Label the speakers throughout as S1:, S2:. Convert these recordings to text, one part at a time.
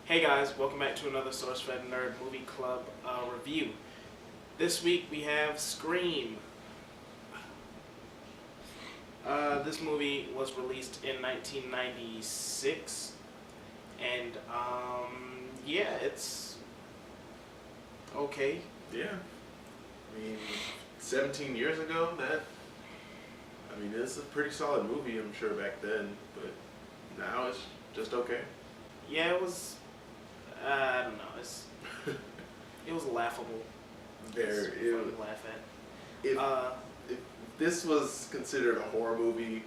S1: Hey guys, welcome back to another SourceFed Nerd Movie Club review. This week we have Scream. This movie was released in 1996, and yeah, it's okay.
S2: Yeah. 17 years ago, it's a pretty solid movie, I'm sure, back then, but now it's just okay.
S1: Yeah, it was, I don't know, it was laughable.
S2: It
S1: was fun to laugh at.
S2: If this was considered a horror movie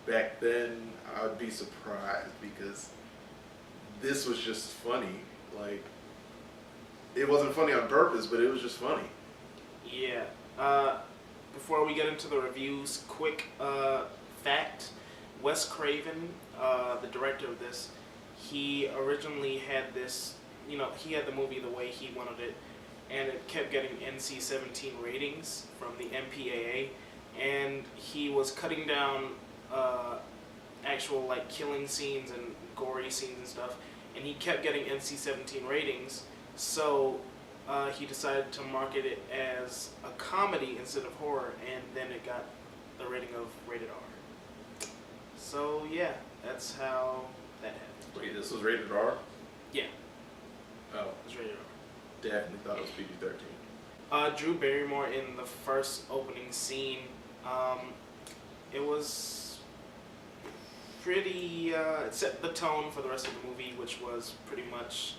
S2: back then, I would be surprised because this was just funny. Like, it wasn't funny on purpose, but it was just funny.
S1: Yeah. Before we get into the reviews, quick fact. Wes Craven, the director of this, he originally had this, he had the movie the way he wanted it, and it kept getting NC-17 ratings from the MPAA, and he was cutting down actual killing scenes and gory scenes and stuff, and he kept getting NC-17 ratings, so he decided to market it as a comedy instead of horror, and then it got the rating of rated R. So yeah, that's how that happened.
S2: Wait, this was rated R?
S1: Yeah.
S2: Oh.
S1: It was rated R.
S2: Definitely thought it was PG-13.
S1: Drew Barrymore in the first opening scene, it was pretty, it set the tone for the rest of the movie, which was pretty much,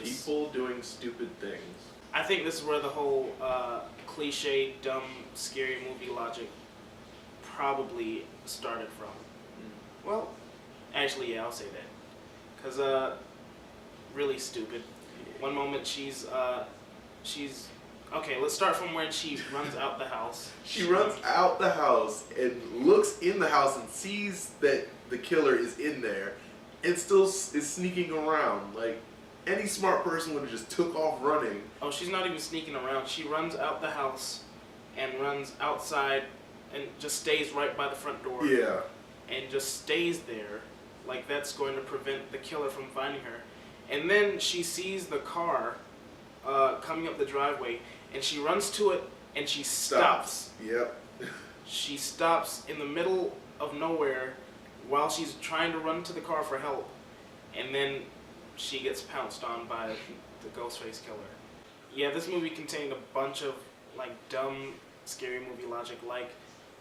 S2: people doing stupid things.
S1: I think this is where the whole cliche, dumb, scary movie logic probably started from. Well, actually, yeah, I'll say that. Because, really stupid. One moment she's, okay, let's start from when she runs out the house.
S2: She runs out the house and looks in the house and sees that the killer is in there and still is sneaking around. Like, any smart person would have just took off running.
S1: Oh, she's not even sneaking around. She runs out the house and runs outside and just stays right by the front door.
S2: Yeah.
S1: And just stays there. Like that's going to prevent the killer from finding her. And then she sees the car coming up the driveway, and she runs to it, and she stops.
S2: Yep.
S1: She stops in the middle of nowhere while she's trying to run to the car for help, and then she gets pounced on by the Ghostface killer. Yeah, this movie contained a bunch of dumb, scary movie logic, like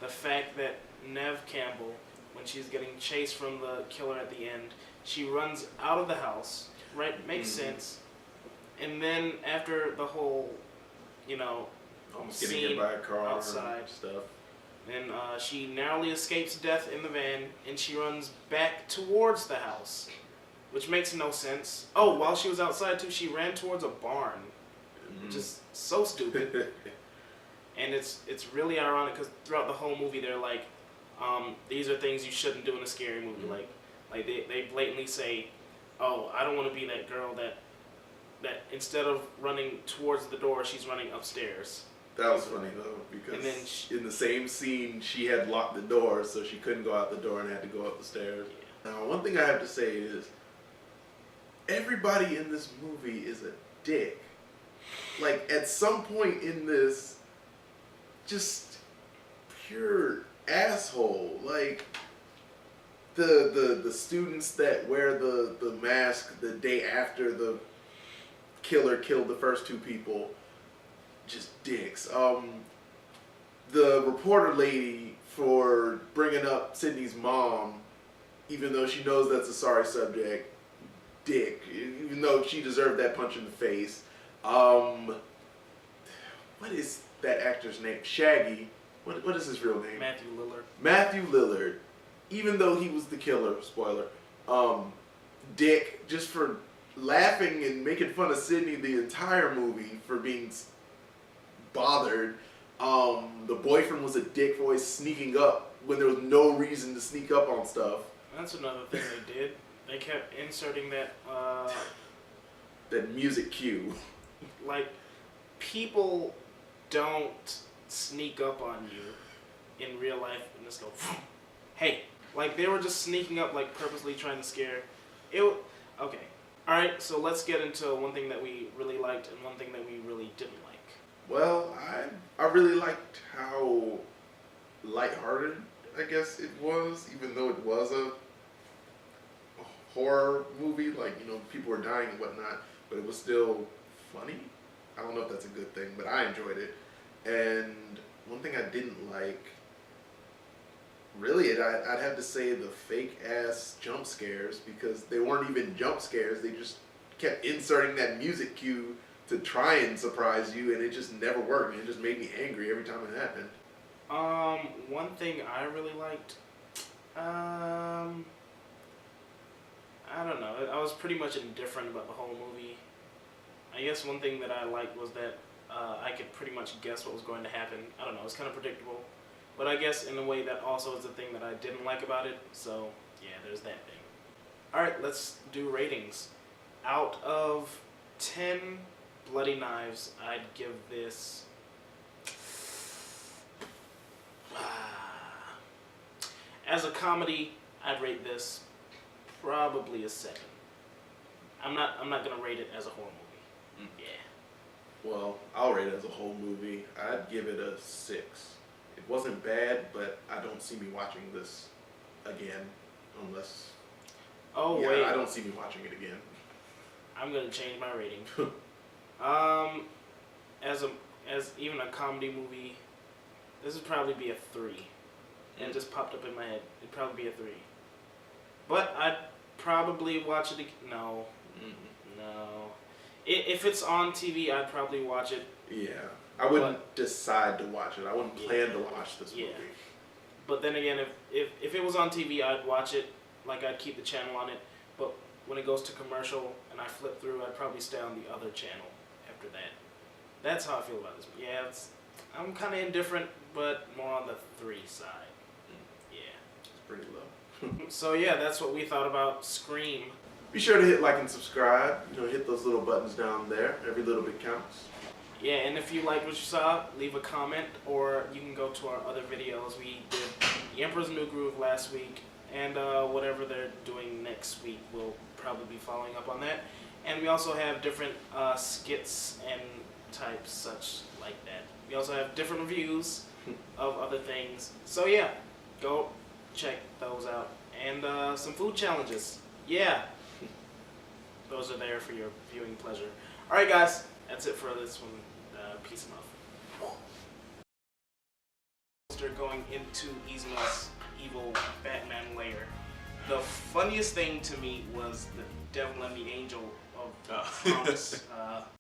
S1: the fact that Neve Campbell, when she's getting chased from the killer at the end, she runs out of the house, right? Makes sense. And then after the whole,
S2: almost getting
S1: scene
S2: hit by a car
S1: outside,
S2: and stuff.
S1: then she narrowly escapes death in the van, and she runs back towards the house, which makes no sense. Oh, while she was outside too, she ran towards a barn, which is so stupid. And it's really ironic because throughout the whole movie they're like, these are things you shouldn't do in a scary movie. Like they blatantly say, oh, I don't want to be that girl that instead of running towards the door, she's running upstairs.
S2: That was funny though, because then in the same scene she had locked the door, so she couldn't go out the door and had to go up the stairs. Yeah. Now, one thing I have to say is, everybody in this movie is a dick. Like, at some point in this, just pure asshole. Like, the students that wear the mask the day after the killer killed the first two people, just dicks. The reporter lady for bringing up Sydney's mom, even though she knows that's a sorry subject, dick. Even though she deserved that punch in the face. What is that actor's name? Shaggy. What is his real name?
S1: Matthew Lillard.
S2: Matthew Lillard. Even though he was the killer, spoiler, dick, just for laughing and making fun of Sydney the entire movie for being bothered. The boyfriend was a dick for always sneaking up when there was no reason to sneak up on stuff.
S1: That's another thing they did. They kept inserting that
S2: that music cue.
S1: Like, people don't sneak up on you in real life and just go, hey. Like, they were just sneaking up, purposely trying to scare Okay. All right. So let's get into one thing that we really liked and one thing that we really didn't like.
S2: Well, I really liked how lighthearted, I guess it was, even though it was a horror movie, like, people were dying and whatnot, but it was still funny. I don't know if that's a good thing, but I enjoyed it. And one thing I didn't like, really, I'd have to say the fake ass jump scares, because they weren't even jump scares. They just kept inserting that music cue to try and surprise you, and it just never worked. And it just made me angry every time it happened.
S1: One thing I really liked, I don't know. I was pretty much indifferent about the whole movie. I guess one thing that I liked was that I could pretty much guess what was going to happen. I don't know. It's kind of predictable. But I guess in a way that also is the thing that I didn't like about it. So, yeah, there's that thing. Alright, let's do ratings. Out of 10 bloody knives, I'd give this... As a comedy, I'd rate this probably a 7. I'm not gonna rate it as a horror movie. Yeah.
S2: Well, I'll rate it as a whole movie. I'd give it a 6. It wasn't bad, but I don't see me watching this again, unless...
S1: Oh,
S2: yeah,
S1: wait.
S2: I don't see me watching it again.
S1: I'm gonna change my rating. As even a comedy movie, this would probably be a 3. And it just popped up in my head. It'd probably be a 3. But I'd probably watch it again. No. No. If it's on TV, I'd probably watch it.
S2: Yeah. I wouldn't decide to watch it. I wouldn't plan to watch this movie.
S1: But then again, if it was on TV, I'd watch it. Like, I'd keep the channel on it. But when it goes to commercial and I flip through, I'd probably stay on the other channel after that. That's how I feel about this. Yeah, I'm kind of indifferent, but more on the 3 side. Yeah.
S2: It's pretty low.
S1: So yeah, that's what we thought about Scream.
S2: Be sure to hit like and subscribe. Hit those little buttons down there. Every little bit counts.
S1: Yeah, and if you liked what you saw, leave a comment, or you can go to our other videos. We did The Emperor's New Groove last week, and whatever they're doing next week, we'll probably be following up on that. And we also have different skits and types such like that. We also have different reviews of other things. So yeah, go check those out. And some food challenges. Yeah. Those are there for your viewing pleasure. Alright guys, that's it for this one. Peace and love. They're going into Yzma's evil Batman lair. The funniest thing to me was the devil and the angel of promise.